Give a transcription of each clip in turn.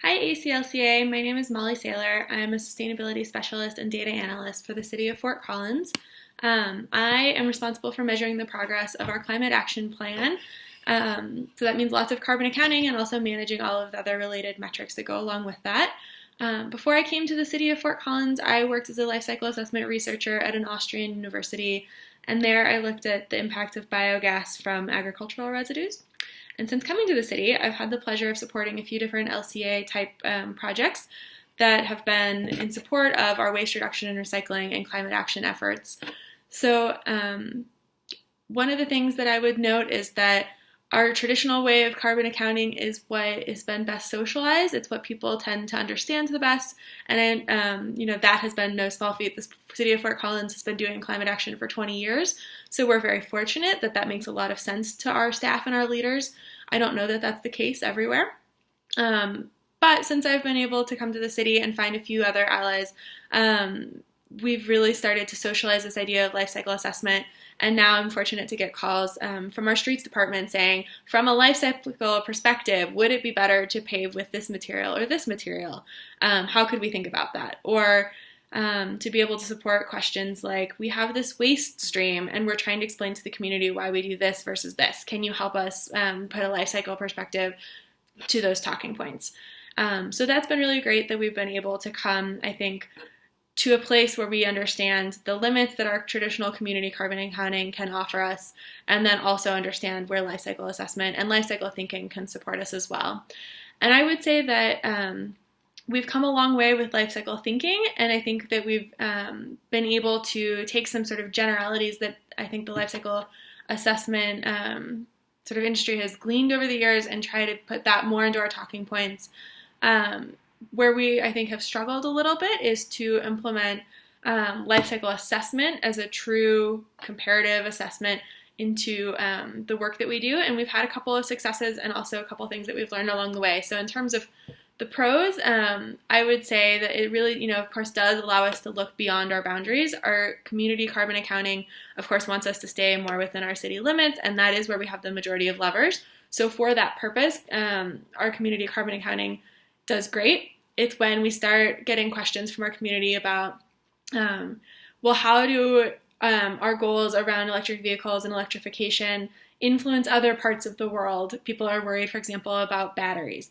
Hi ACLCA, my name is Molly Saylor. I'm a sustainability specialist and data analyst for the city of Fort Collins. I am responsible for measuring the progress of our climate action plan. So that means lots of carbon accounting and also managing all of the other related metrics that go along with that. Before I came to the city of Fort Collins, I worked as a life cycle assessment researcher at an Austrian university, and there I looked at the impact of biogas from agricultural residues. And since coming to the city, I've had the pleasure of supporting a few different LCA type projects that have been in support of our waste reduction and recycling and climate action efforts. So one of the things that I would note is that our traditional way of carbon accounting is what has been best socialized. It's what people tend to understand the best. And that has been no small feat. The city of Fort Collins has been doing climate action for 20 years. So we're very fortunate that that makes a lot of sense to our staff and our leaders. I don't know that that's the case everywhere. But since I've been able to come to the city and find a few other allies, we've really started to socialize this idea of life cycle assessment. And now I'm fortunate to get calls from our streets department saying, from a life cycle perspective, would it be better to pave with this material or this material? How could we think about that? Or to be able to support questions like, we have this waste stream and we're trying to explain to the community why we do this versus this. Can you help us put a life cycle perspective to those talking points? So that's been really great that we've been able to come, I think, to a place where we understand the limits that our traditional community carbon accounting can offer us, and then also understand where life cycle assessment and life cycle thinking can support us as well. And I would say that we've come a long way with life cycle thinking, and I think that we've been able to take some sort of generalities that I think the life cycle assessment sort of industry has gleaned over the years and try to put that more into our talking points. Where we, I think, have struggled a little bit is to implement life cycle assessment as a true comparative assessment into the work that we do. And we've had a couple of successes and also a couple of things that we've learned along the way. So in terms of the pros, I would say that it really, of course, does allow us to look beyond our boundaries. Our community carbon accounting, of course, wants us to stay more within our city limits, and that is where we have the majority of levers. So for that purpose, our community carbon accounting does great. It's when we start getting questions from our community about, how do our goals around electric vehicles and electrification influence other parts of the world? People are worried, for example, about batteries.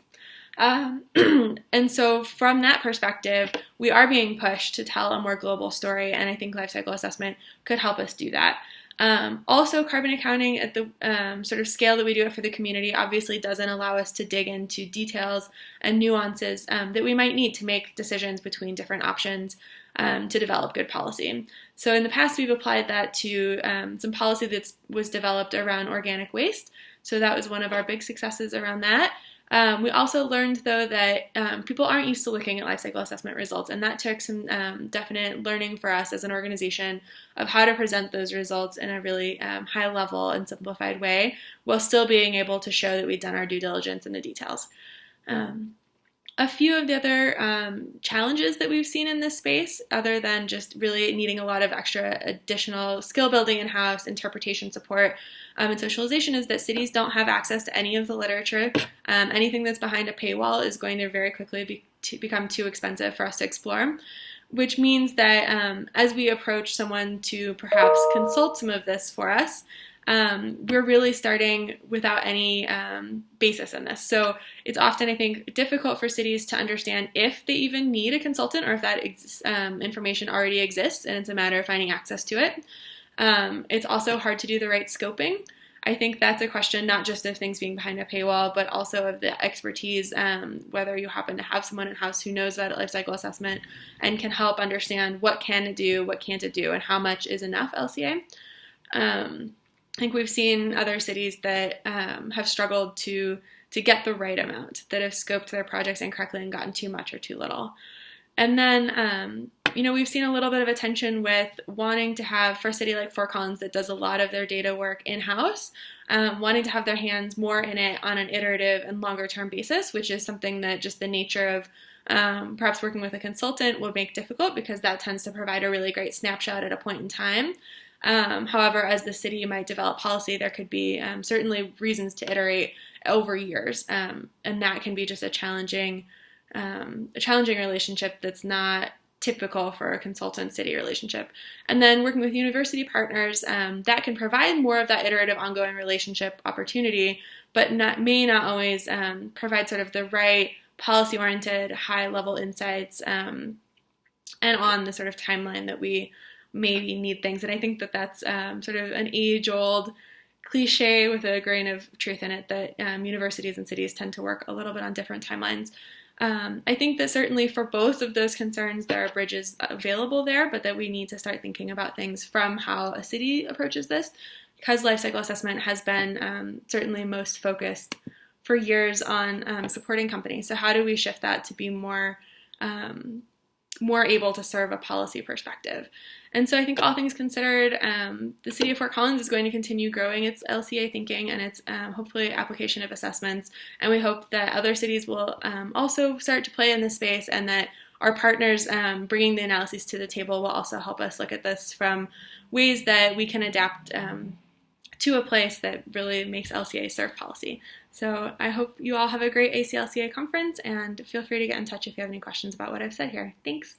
And so from that perspective, we are being pushed to tell a more global story, and I think life cycle assessment could help us do that. Also, carbon accounting at the sort of scale that we do it for the community obviously doesn't allow us to dig into details and nuances that we might need to make decisions between different options to develop good policy. So in the past, we've applied that to some policy that was developed around organic waste. So that was one of our big successes around that. We also learned, though, that people aren't used to looking at life cycle assessment results, and that took some definite learning for us as an organization of how to present those results in a really high level and simplified way while still being able to show that we've done our due diligence in the details. A few of the other challenges that we've seen in this space, other than just really needing a lot of extra additional skill building in-house, interpretation support, and socialization, is that cities don't have access to any of the literature. Anything that's behind a paywall is going to very quickly become too expensive for us to explore, which means that as we approach someone to perhaps consult some of this for us, we're really starting without any basis in this. So it's often, I think, difficult for cities to understand if they even need a consultant or if that information already exists and it's a matter of finding access to it. It's also hard to do the right scoping. I think that's a question not just of things being behind a paywall, but also of the expertise, whether you happen to have someone in-house who knows about life cycle assessment and can help understand what can it do, what can't it do, and how much is enough LCA. I think we've seen other cities that have struggled to get the right amount, that have scoped their projects incorrectly and gotten too much or too little. And then, we've seen a little bit of a tension with wanting to have, for a city like Fort Collins that does a lot of their data work in-house, wanting to have their hands more in it on an iterative and longer-term basis, which is something that just the nature of perhaps working with a consultant will make difficult because that tends to provide a really great snapshot at a point in time. However, as the city might develop policy, there could be certainly reasons to iterate over years, and that can be just a challenging a challenging relationship that's not typical for a consultant-city relationship. And then working with university partners that can provide more of that iterative ongoing relationship opportunity, but may not always provide sort of the right policy-oriented high-level insights and on the sort of timeline that we maybe need things. And I think that that's sort of an age-old cliche with a grain of truth in it, that universities and cities tend to work a little bit on different timelines. I think that certainly for both of those concerns, there are bridges available there, but that we need to start thinking about things from how a city approaches this, because life cycle assessment has been certainly most focused for years on supporting companies. So how do we shift that to be more able to serve a policy perspective? And so I think all things considered, the City of Fort Collins is going to continue growing its LCA thinking and its hopefully application of assessments. And we hope that other cities will also start to play in this space, and that our partners bringing the analyses to the table will also help us look at this from ways that we can adapt to a place that really makes LCA serve policy. So I hope you all have a great ACLCA conference, and feel free to get in touch if you have any questions about what I've said here. Thanks.